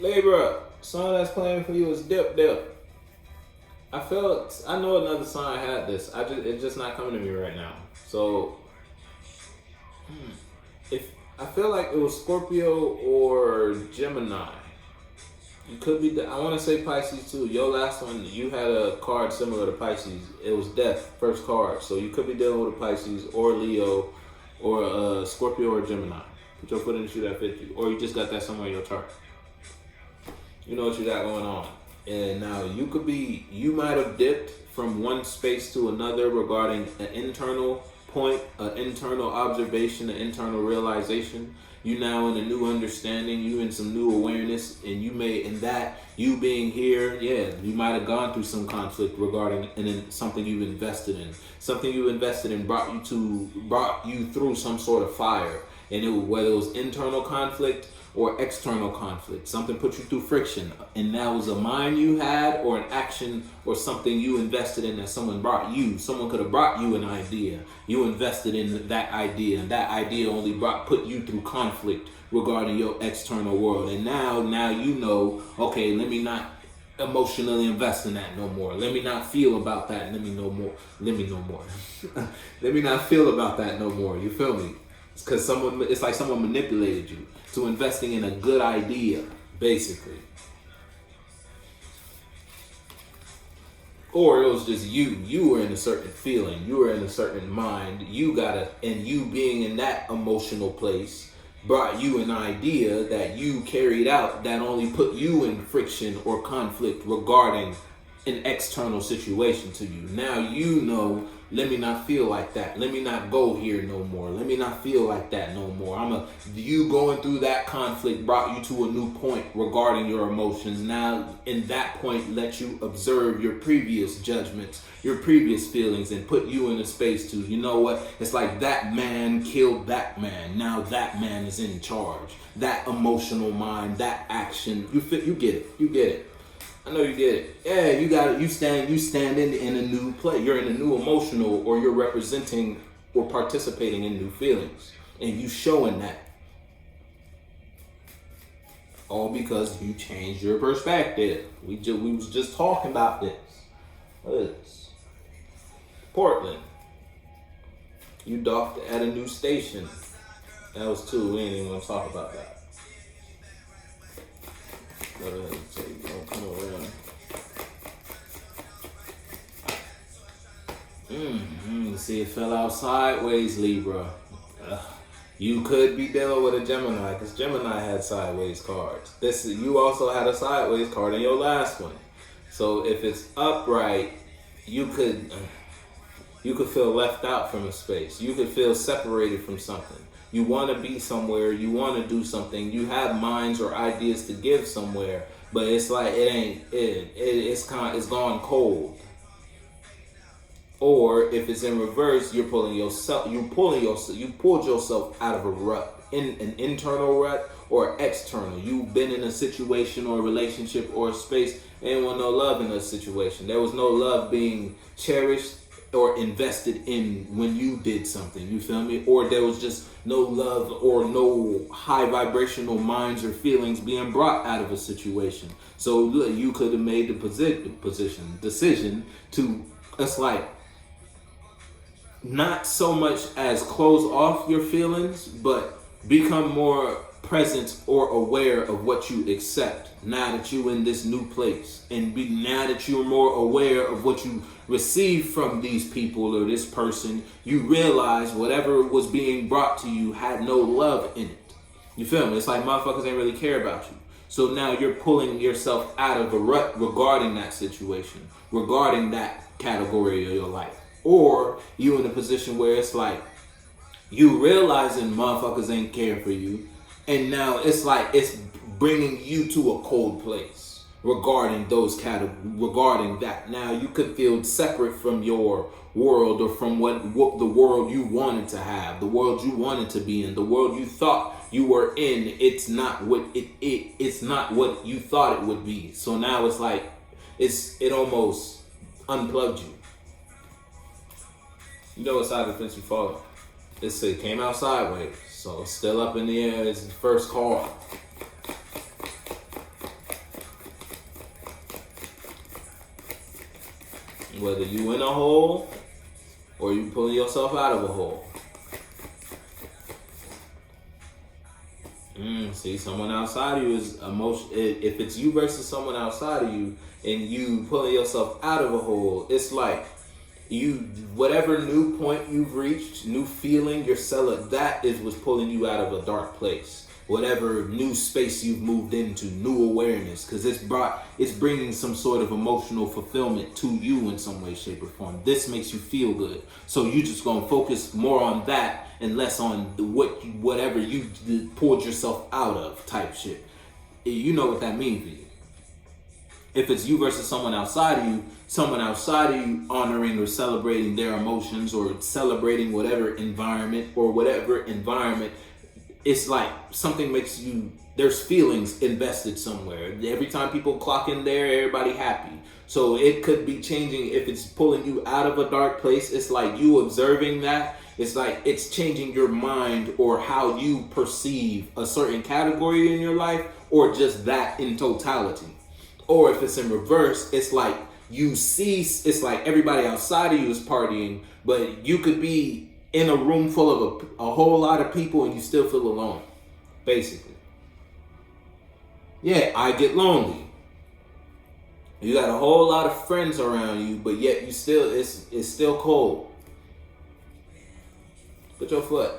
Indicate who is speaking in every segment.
Speaker 1: Libra, song that's playing for you is Dip Dip. I know another sign had this. It's just not coming to me right now. So, if I feel like it was Scorpio or Gemini. You could be. I want to say Pisces too. Your last one, you had a card similar to Pisces. It was Death, first card. So you could be dealing with a Pisces or Leo or a Scorpio or Gemini. Put your foot in the shoe that fits you, or you just got that somewhere in your chart. You know what you got going on. And now you might have dipped from one space to another regarding an internal point, an internal observation, an internal realization. You now in a new understanding, you in some new awareness, and you being here, you might have gone through some conflict regarding something you've invested in. Something you invested in brought you through some sort of fire. And whether it was internal conflict or external conflict. Something put you through friction, and that was a mind you had or an action or something you invested in that someone brought you. Someone could have brought you an idea. You invested in that idea, and that idea only put you through conflict regarding your external world. And now you know, okay, let me not emotionally invest in that no more. Let me not feel about that. Let me know more. Let me not feel about that no more. You feel me? Because it's like someone manipulated you to investing in a good idea, basically. Or it was just you were in a certain feeling, you were in a certain mind, and you being in that emotional place brought you an idea that you carried out that only put you in friction or conflict regarding an external situation to you. Now you know, let me not feel like that. Let me not go here no more. Let me not feel like that no more. You going through that conflict brought you to a new point regarding your emotions. Now, in that point, let you observe your previous judgments, your previous feelings, and put you in a space to, you know what? It's like that man killed that man. Now that man is in charge. That emotional mind, that action. You get it. You get it. I know you get it. Yeah, you got it. You stand in a new play. You're in a new emotional, or you're representing or participating in new feelings, and you showing that. All because you changed your perspective. We was just talking about this. What is this? Portland. You docked at a new station. That was two. We ain't even gonna talk about that. Go ahead and say, come around. See, it fell out sideways, Libra. You could be dealing with a Gemini, because Gemini had sideways cards. You also had a sideways card in your last one. So if it's upright, you could feel left out from a space. You could feel separated from something. You want to be somewhere, you want to do something, you have minds or ideas to give somewhere, but it's like it's gone cold. Or if it's in reverse, you pulled yourself out of a rut, in an internal rut or external. You've been in a situation or a relationship or a space, ain't want no love in a situation. There was no love being cherished or invested in when you did something, you feel me? Or there was just no love or no high vibrational minds or feelings being brought out of a situation. So you could have made the decision to, it's like, not so much as close off your feelings, but become more present or aware of what you accept now that you're in this new place, and now that you're more aware of what you receive from these people or this person, you realize whatever was being brought to you had no love in it. You feel me? It's like motherfuckers ain't really care about you. So now you're pulling yourself out of a rut regarding that situation, regarding that category of your life. Or you in a position where it's like you realizing motherfuckers ain't caring for you, and now it's like it's bringing you to a cold place regarding regarding that. Now you could feel separate from your world, or from what the world you wanted to have, the world you wanted to be in, the world you thought you were in. It's not what it's not what you thought it would be. So now it's like it almost unplugged you. You know what side of the fence you fall? It came out sideways, so it's still up in the air. It's the first card. Whether you in a hole or you pulling yourself out of a hole. See, someone outside of you is emotion. If it's you versus someone outside of you, and you pulling yourself out of a hole, it's like whatever new point you've reached, new feeling, that is what's pulling you out of a dark place. Whatever new space you've moved into, new awareness, because it's bringing some sort of emotional fulfillment to you in some way, shape, or form. This makes you feel good, so you just gonna focus more on that and less on whatever you pulled yourself out of type shit. You know what that means for you. If it's you versus someone outside of you honoring or celebrating their emotions or celebrating whatever environment, it's like something makes you, there's feelings invested somewhere. Every time people clock in there, everybody happy. So it could be changing. If it's pulling you out of a dark place, it's like you observing that. It's like it's changing your mind or how you perceive a certain category in your life, or just that in totality. Or if it's in reverse, it's like it's like everybody outside of you is partying, but you could be in a room full of a whole lot of people and you still feel alone, basically. Yeah, I get lonely. You got a whole lot of friends around you, but yet it's still cold. Put your foot.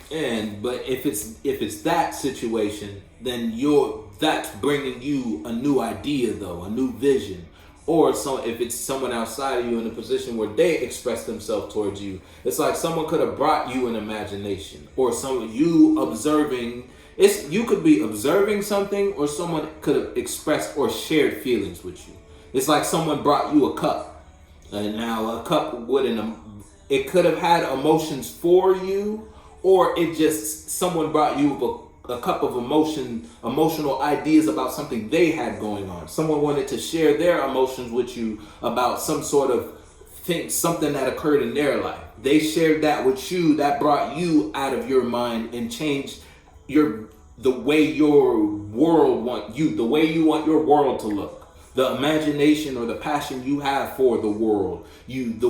Speaker 1: But if it's that situation, then that's bringing you a new idea, though, a new vision. Or if it's someone outside of you in a position where they express themselves towards you, it's like someone could have brought you an imagination, or you could be observing something, or someone could have expressed or shared feelings with you. It's like someone brought you a cup, and now a cup it could have had emotions for you, or someone brought you a cup of emotional ideas about something they had going on. Someone wanted to share their emotions with you about some sort of something that occurred in their life. They shared that with you, that brought you out of your mind and changed the way your world the way you want your world to look. The imagination or the passion you have for the world you've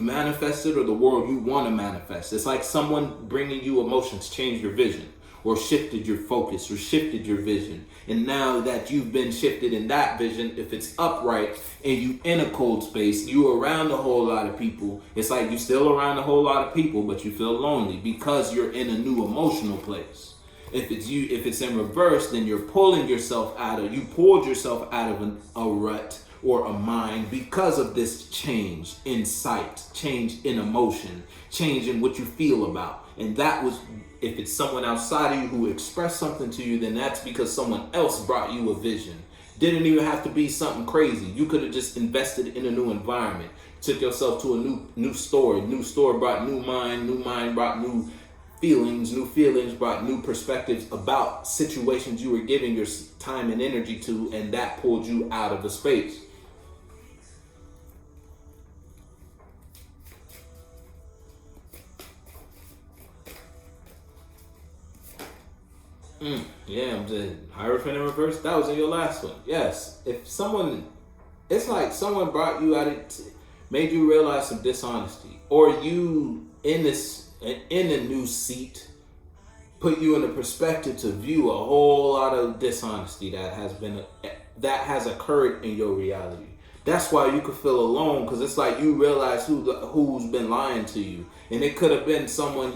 Speaker 1: manifested, or the world you want to manifest. It's like someone bringing you emotions changed your vision, or shifted your focus, or shifted your vision. And now that you've been shifted in that vision, if it's upright and you in a cold space, you around a whole lot of people, it's like you still around a whole lot of people, but you feel lonely because you're in a new emotional place. If it's in reverse, then you pulled yourself out of a rut or a mind because of this change in sight, change in emotion, change in what you feel about. And if it's someone outside of you who expressed something to you, then that's because someone else brought you a vision. Didn't even have to be something crazy. You could have just invested in a new environment, took yourself to a new store. New store brought new mind brought new feelings brought new perspectives about situations you were giving your time and energy to, and that pulled you out of the space. Yeah, I'm just Hierophant in reverse. That was in your last one. Yes. It's like someone brought you out, made you realize some dishonesty, or you in a new seat, put you in a perspective to view a whole lot of dishonesty that has occurred in your reality. That's why you could feel alone, because it's like you realize who's been lying to you, and it could have been someone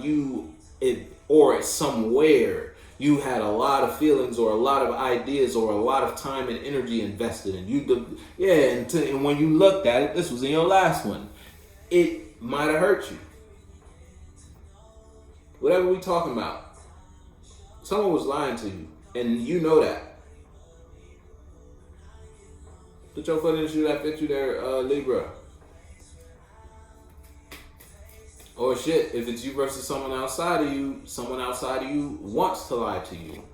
Speaker 1: or somewhere you had a lot of feelings or a lot of ideas or a lot of time and energy invested in. And when you looked at it, this was in your last one, it might have hurt you. Whatever we talking about, someone was lying to you, and you know that. Put your foot in the shoe that fit you there, Libra. Or shit, if it's you versus someone outside of you wants to lie to you,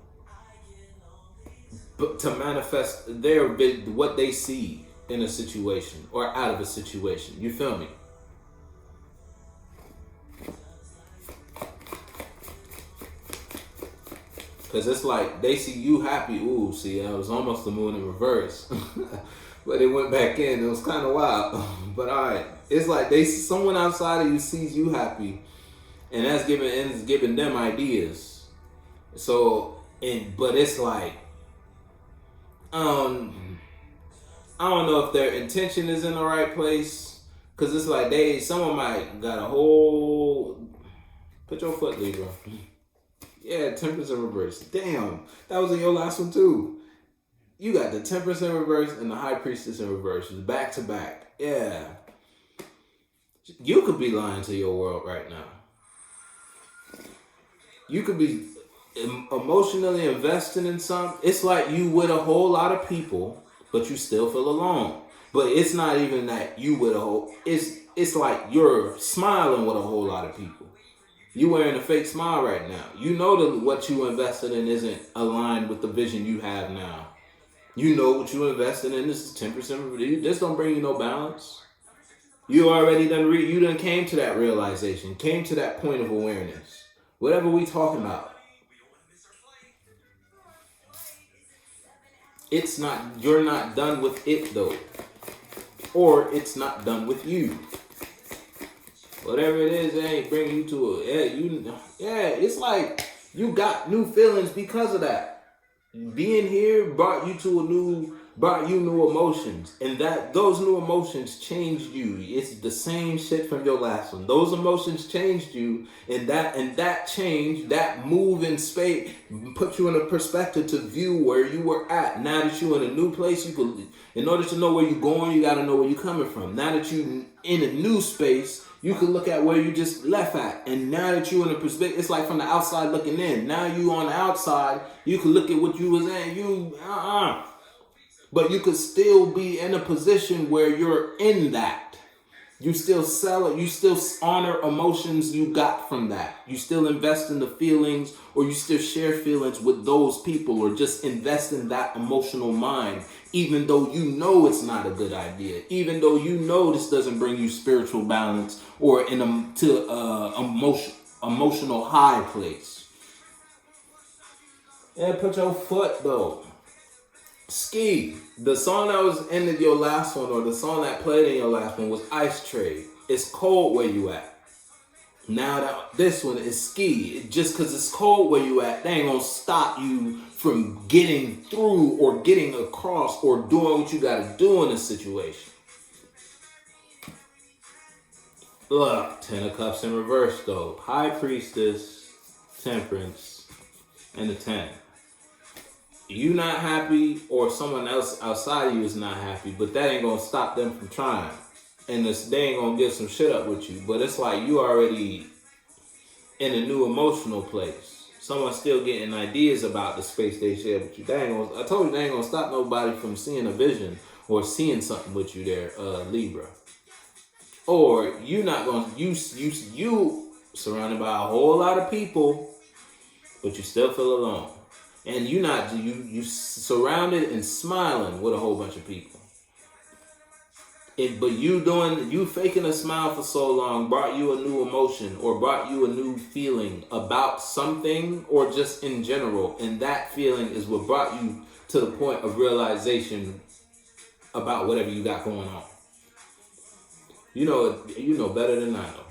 Speaker 1: but to manifest what they see in a situation or out of a situation. You feel me? Because it's like they see you happy. Ooh, see, it was almost the moon in reverse. But it went back in. It was kind of wild. But all right. It's like someone outside of you sees you happy. And that's giving them ideas. So, but it's like, I don't know if their intention is in the right place. Because it's like someone might got a whole, put your foot, Libra. Yeah, Temperance in reverse. Damn, that was in your last one too. You got the Temperance in reverse and the High Priestess in reverse, back to back. Yeah, you could be lying to your world right now. You could be emotionally invested in something. It's like you with a whole lot of people, but you still feel alone. But it's not even that you with a whole. It's like you're smiling with a whole lot of people. You wearing a fake smile right now. You know that what you invested in isn't aligned with the vision you have now. You know what you invested in. This is 10%. This don't bring you no balance. You already you done came to that realization, came to that point of awareness. Whatever we talking about. You're not done with it though. Or it's not done with you. Whatever it is, it ain't bringing you to it's like you got new feelings because of that. Being here brought you new emotions, and those new emotions changed you. It's the same shit from your last one. Those emotions changed you, and that change, that move in space, put you in a perspective to view where you were at. Now that you're in a new place, in order to know where you're going, you got to know where you're coming from. Now that you're in a new space, you can look at where you just left at. And now that you're in a perspective, it's like from the outside looking in. Now you on the outside, you can look at what you was in. But you could still be in a position where you're in that. You still sell it. You still honor emotions you got from that. You still invest in the feelings, or you still share feelings with those people, or just invest in that emotional mind, even though you know it's not a good idea, even though you know this doesn't bring you spiritual balance or emotional high place. Yeah, put your foot though. Ski. The song that was ended your last one, or the song that played in your last one, was Ice Trade. It's cold where you at. Now that this one is Ski. Just because it's cold where you at, they ain't gonna stop you from getting through or getting across or doing what you gotta do in a situation. Look, 10 of Cups in reverse though. High Priestess, Temperance, and the 10. You not happy, or someone else outside of you is not happy, but that ain't gonna stop them from trying. And they ain't gonna get some shit up with you. But it's like you already in a new emotional place. Someone's still getting ideas about the space they share with you. I told you they ain't gonna stop nobody from seeing a vision or seeing something with you there, Libra. Or you not gonna you surrounded by a whole lot of people, but you still feel alone. And you surrounded and smiling with a whole bunch of people. But you faking a smile for so long brought you a new emotion, or brought you a new feeling about something, or just in general. And that feeling is what brought you to the point of realization about whatever you got going on. You know better than I know.